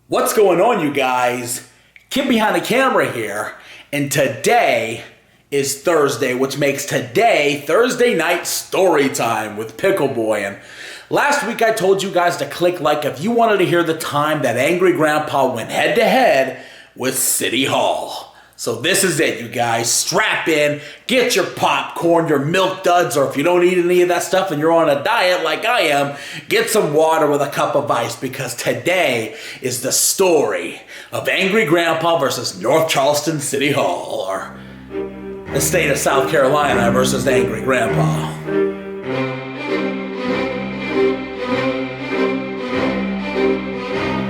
What's going on, you guys? Kid Behind the Camera here, and today is Thursday, which makes today Thursday night story time with Pickle Boy. And last week I told you guys to click like if you wanted to hear the time that Angry Grandpa went head to head with City Hall. So this is it, you guys. Strap in, get your popcorn, your milk duds, or if you don't eat any of that stuff and you're on a diet like I am, get some water with a cup of ice, because today is the story of Angry Grandpa versus North Charleston City Hall, or the state of South Carolina versus Angry Grandpa.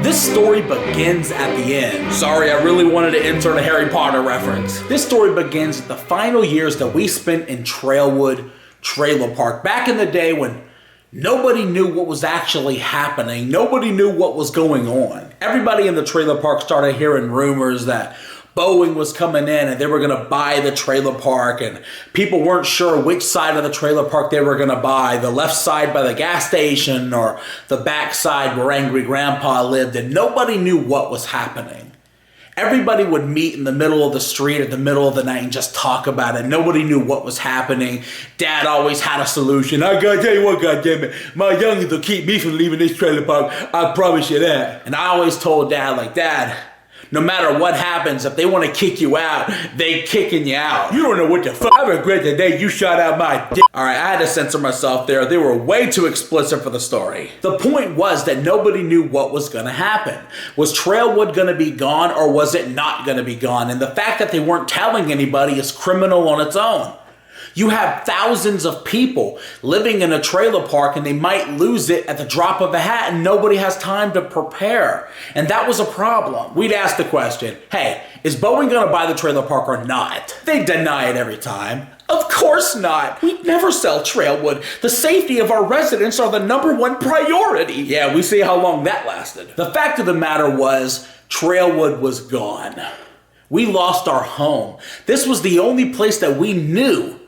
This story begins at the end. Sorry, I really wanted to insert a Harry Potter reference. This story begins at the final years that we spent in Trailwood Trailer Park. Back in the day when nobody knew what was actually happening. Nobody knew what was going on. Everybody in the trailer park started hearing rumors that Boeing was coming in and they were going to buy the trailer park, and people weren't sure which side of the trailer park they were going to buy, the left side by the gas station or the back side where Angry Grandpa lived, and nobody knew what was happening. Everybody would meet in the middle of the street at the middle of the night and just talk about it. Nobody knew what was happening. Dad always had a solution. I gotta tell you what, goddammit, my youngins will keep me from leaving this trailer park. I promise you that. And I always told Dad, like, Dad, no matter what happens, if they want to kick you out, they kicking you out. You don't know what the fuck. I regret the day you shot out my dick. Alright, I had to censor myself there. They were way too explicit for the story. The point was that nobody knew what was going to happen. Was Trailwood going to be gone, or was it not going to be gone? And the fact that they weren't telling anybody is criminal on its own. You have thousands of people living in a trailer park and they might lose it at the drop of a hat, and nobody has time to prepare. And that was a problem. We'd ask the question, hey, is Boeing going to buy the trailer park or not? They deny it every time. Of course not. We'd never sell Trailwood. The safety of our residents are the #1 priority. Yeah, we see how long that lasted. The fact of the matter was, Trailwood was gone. We lost our home. This was the only place that we knew.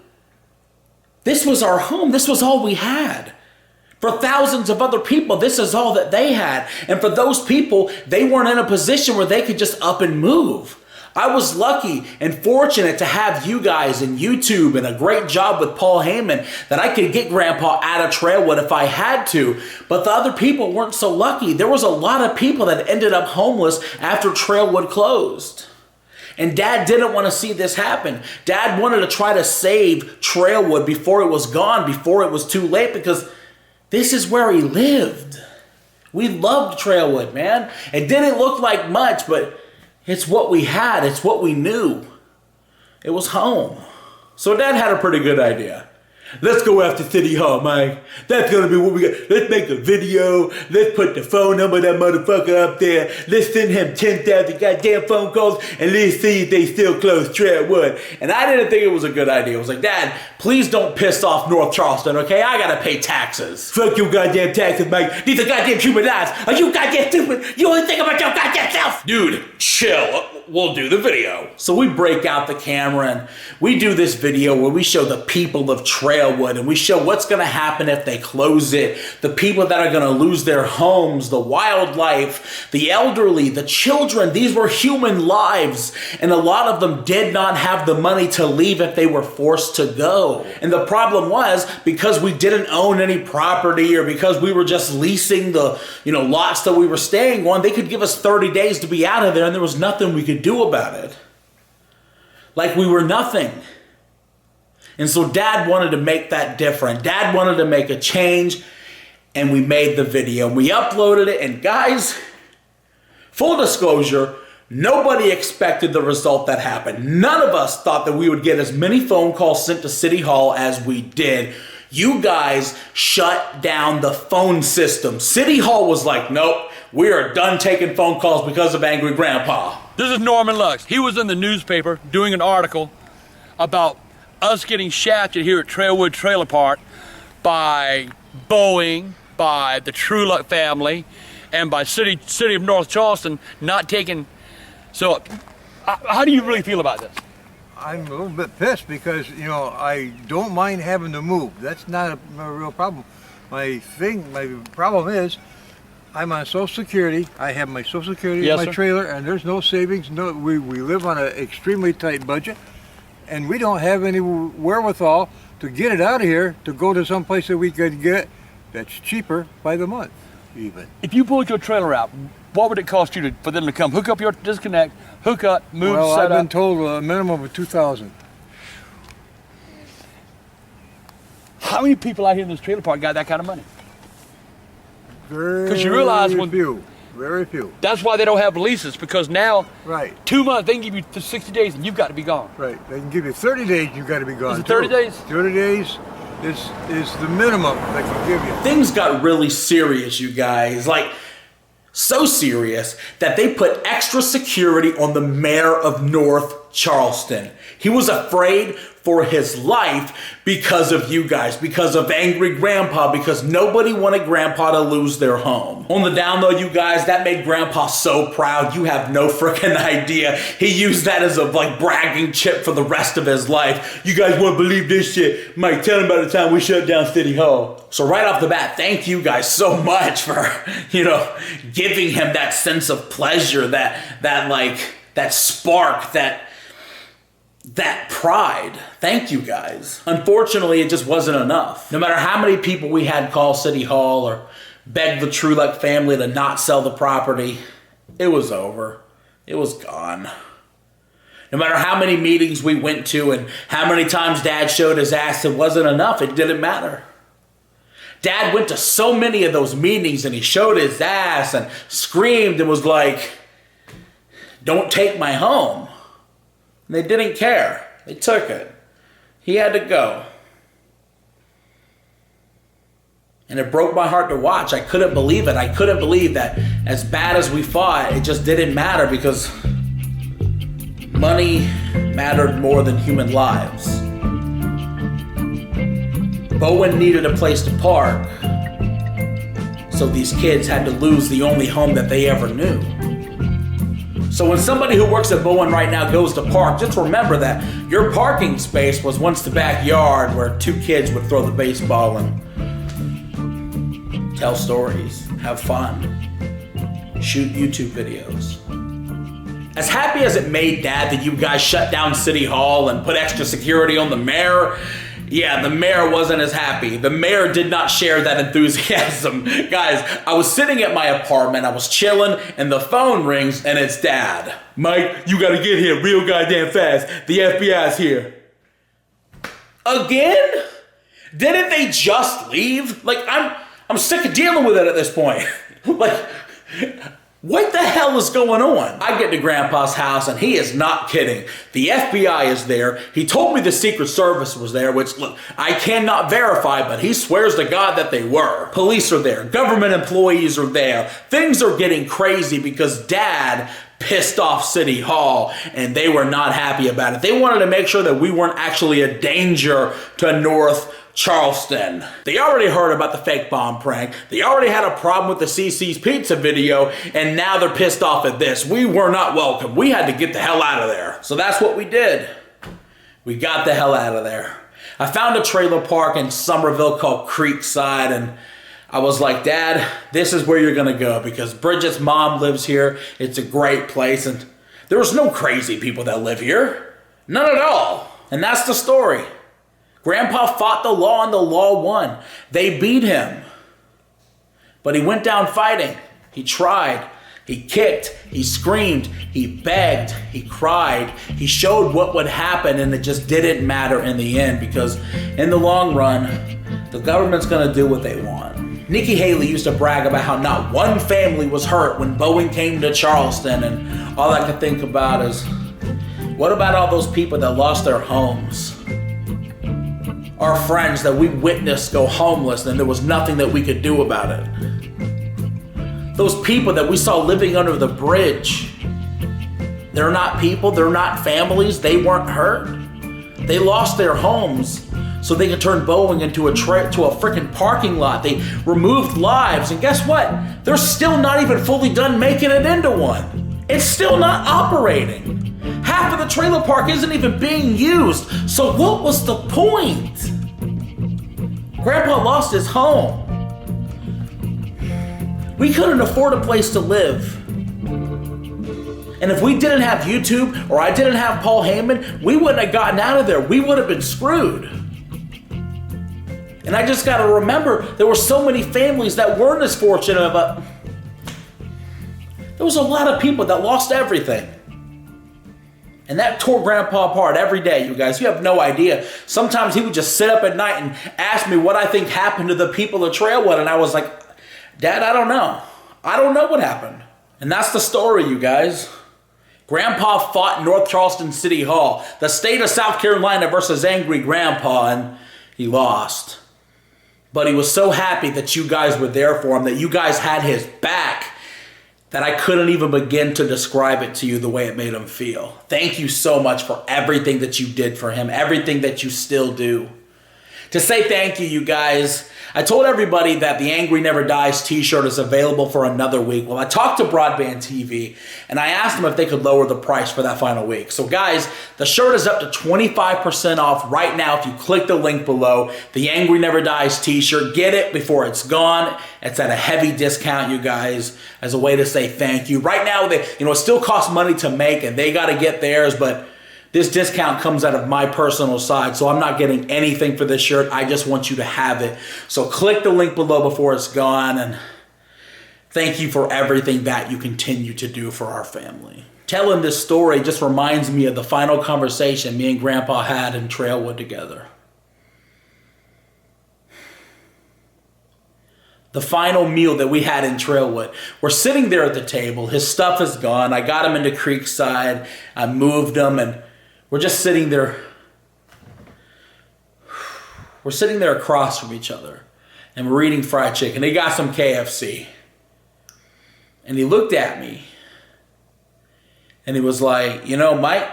This was our home. This was all we had. For thousands of other people, this is all that they had. And for those people, they weren't in a position where they could just up and move. I was lucky and fortunate to have you guys and YouTube and a great job with Paul Heyman that I could get Grandpa out of Trailwood if I had to. But the other people weren't so lucky. There was a lot of people that ended up homeless after Trailwood closed. And Dad didn't want to see this happen. Dad wanted to try to save Trailwood before it was gone, before it was too late, because this is where he lived. We loved Trailwood, man. It didn't look like much, but it's what we had. It's what we knew. It was home. So Dad had a pretty good idea. Let's go after City Hall, Mike. That's gonna be what we got. Let's make a video. Let's put the phone number of that motherfucker up there. Let's send him 10,000 goddamn phone calls, and let's see if they still close Trailwood. And I didn't think it was a good idea. I was like, Dad, please don't piss off North Charleston, okay? I gotta pay taxes. Fuck your goddamn taxes, Mike. These are goddamn human lives. Are you goddamn stupid? You only think about your goddamn self. Dude, chill. We'll do the video. So we break out the camera and we do this video where we show the people of Trailwood, and we show what's going to happen if they close it, the people that are going to lose their homes, the wildlife, the elderly, the children. These were human lives, and a lot of them did not have the money to leave if they were forced to go. And the problem was, because we didn't own any property, or because we were just leasing the lots that we were staying on, they could give us 30 days to be out of there, and there was nothing we could do about it. Like we were nothing. And so Dad wanted to make that different. Dad wanted to make a change, and we made the video. We uploaded it, and guys, full disclosure, nobody expected the result that happened. None of us thought that we would get as many phone calls sent to City Hall as we did. You guys shut down the phone system. City Hall was like, nope, we are done taking phone calls because of Angry Grandpa. This is Norman Lux. He was in the newspaper doing an article about us getting shafted here at Trailwood Trailer Park by Boeing, by the True Luck family, and by city of North Charleston not taking. So, how do you really feel about this? I'm a little bit pissed because, I don't mind having to move. That's not a real problem. My problem is, I'm on Social Security. I have my Social Security Yes, in my sir. trailer, and there's no savings. No, we live on an extremely tight budget, and we don't have any wherewithal to get it out of here to go to some place that we could get that's cheaper by the month, even. If you pulled your trailer out, what would it cost you for them to come hook up your disconnect, hook up, move, Well, set I've been up? told a minimum of $2,000. How many people out here in this trailer park got that kind of money? Very you realize when- few, very few. That's why they don't have leases, because now Right, 2 months, they can give you 60 days and you've got to be gone. right. They can give you 30 days. You've got to be gone. Is it 30 too. days? 30 days is the minimum they can give you. Things got really serious, you guys. Like, so serious that they put extra security on the mayor of North Charleston. He was afraid for his life because of you guys, because of angry grandpa, because nobody wanted grandpa to lose their home. On the down low, you guys, that made grandpa so proud. You have no freaking idea. He used that as a bragging chip for the rest of his life. You guys won't believe this shit. Mike, tell him by the time we shut down City Hall. So right off the bat, thank you guys so much for, giving him that sense of pleasure, that spark, that pride. Thank you guys. Unfortunately, it just wasn't enough. No matter how many people we had call City Hall or beg the True Luck family to not sell the property, it was over. It was gone. No matter how many meetings we went to and how many times Dad showed his ass, it wasn't enough. It didn't matter. Dad went to so many of those meetings and he showed his ass and screamed and was like, "Don't take my home." And they didn't care. They took it. He had to go. And it broke my heart to watch. I couldn't believe it. I couldn't believe that as bad as we fought, it just didn't matter because money mattered more than human lives. Bowen needed a place to park, so these kids had to lose the only home that they ever knew. So when somebody who works at Bowen right now goes to park, just remember that your parking space was once the backyard where two kids would throw the baseball and tell stories, have fun, shoot YouTube videos. As happy as it made Dad that you guys shut down City Hall and put extra security on the mayor, yeah, the mayor wasn't as happy. The mayor did not share that enthusiasm. Guys, I was sitting at my apartment, I was chilling, and the phone rings, and it's Dad. "Mike, you gotta get here real goddamn fast. The FBI's here." Again? Didn't they just leave? I'm sick of dealing with it at this point. What the hell is going on? I get to Grandpa's house and he is not kidding. The FBI is there. He told me the Secret Service was there, which, look, I cannot verify, but he swears to God that they were. Police are there. Government employees are there. Things are getting crazy because Dad pissed off City Hall and they were not happy about it. They wanted to make sure that we weren't actually a danger to North Charleston. They already heard about the fake bomb prank. They already had a problem with the CC's Pizza video, and now they're pissed off at this. We were not welcome. We had to get the hell out of there. So that's what we did. We got the hell out of there. I found a trailer park in Summerville called Creekside, and I was like, "Dad, this is where you're gonna go because Bridget's mom lives here. It's a great place, and there was no crazy people that live here. None at all." And that's the story. Grandpa fought the law and the law won. They beat him. But he went down fighting. He tried. He kicked. He screamed. He begged. He cried. He showed what would happen, and it just didn't matter in the end because in the long run, the government's going to do what they want. Nikki Haley used to brag about how not one family was hurt when Bowen came to Charleston, and all I could think about is, what about all those people that lost their homes? Our friends that we witnessed go homeless and there was nothing that we could do about it. Those people that we saw living under the bridge. They're not people, they're not families, they weren't hurt. They lost their homes so they could turn Bowen into a freaking parking lot. They removed lives, and guess what? They're still not even fully done making it into one. It's still not operating. Half of the trailer park isn't even being used. So what was the point? Grandpa lost his home. We couldn't afford a place to live. And if we didn't have YouTube or I didn't have Paul Heyman, we wouldn't have gotten out of there. We would have been screwed. And I just got to remember, there were so many families that weren't as fortunate, but there was a lot of people that lost everything. And that tore Grandpa apart every day, you guys. You have no idea. Sometimes he would just sit up at night and ask me what I think happened to the people of Trailwood. And I was like, Dad, I don't know. I don't know what happened. And that's the story, you guys. Grandpa fought North Charleston City Hall, the state of South Carolina versus Angry Grandpa, and he lost. But he was so happy that you guys were there for him, that you guys had his back, that I couldn't even begin to describe it to you the way it made him feel. Thank you so much for everything that you did for him, everything that you still do. To say thank you, you guys, I told everybody that the Angry Never Dies t-shirt is available for another week. Well, I talked to Broadband TV, and I asked them if they could lower the price for that final week. So guys, the shirt is up to 25% off right now if you click the link below. The Angry Never Dies t-shirt. Get it before it's gone. It's at a heavy discount, you guys, as a way to say thank you. Right now, it still costs money to make, and they got to get theirs, but this discount comes out of my personal side, so I'm not getting anything for this shirt. I just want you to have it. So click the link below before it's gone, and thank you for everything that you continue to do for our family. Telling this story just reminds me of the final conversation me and Grandpa had in Trailwood together. The final meal that we had in Trailwood. We're sitting there at the table. His stuff is gone. I got him into Creekside. I moved him, and we're just sitting there. We're sitting there across from each other, and we're eating fried chicken. He got some KFC. And he looked at me, and he was like, you know, Mike,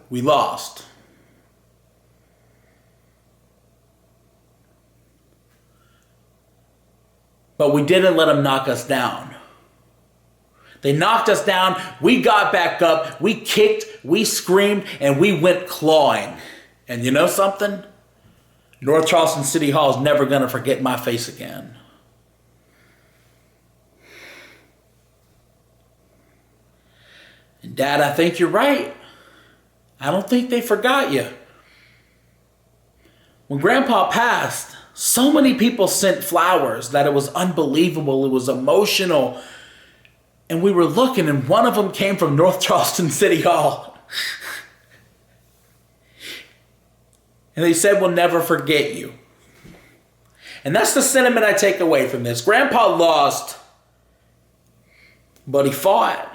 we lost. But we didn't let them knock us down. They knocked us down, we got back up, we kicked, we screamed, and we went clawing. And you know something? North Charleston City Hall is never going to forget my face again. And Dad, I think you're right. I don't think they forgot you. When Grandpa passed, so many people sent flowers that it was unbelievable. It was emotional. And we were looking, and one of them came from North Charleston City Hall. And they said, we'll never forget you. And that's the sentiment I take away from this. Grandpa lost, but he fought.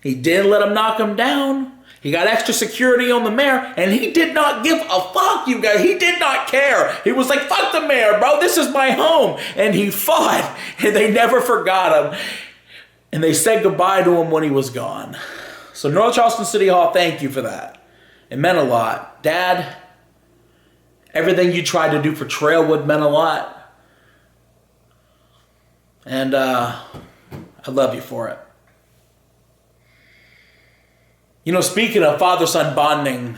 He didn't let him knock him down. He got extra security on the mayor, and he did not give a fuck, you guys. He did not care. He was like, fuck the mayor, bro. This is my home. And he fought, and they never forgot him. And they said goodbye to him when he was gone. So North Charleston City Hall, thank you for that. It meant a lot. Dad, everything you tried to do for Trailwood meant a lot. And I love you for it. You know, speaking of father-son bonding,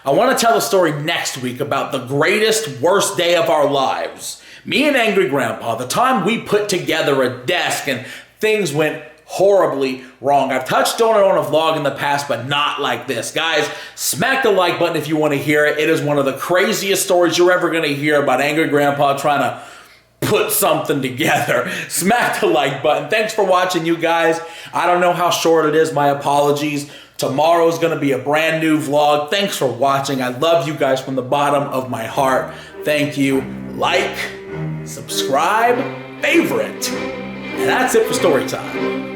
I want to tell a story next week about the greatest, worst day of our lives. Me and Angry Grandpa, the time we put together a desk and things went horribly wrong. I've touched on it on a vlog in the past, but not like this. Guys, smack the like button if you want to hear it. It is one of the craziest stories you're ever going to hear about Angry Grandpa trying to put something together. Smack the like button. Thanks for watching, you guys. I don't know how short it is. My apologies. Tomorrow is going to be a brand new vlog. Thanks for watching. I love you guys from the bottom of my heart. Thank you. Like, subscribe, favorite. And that's it for story time.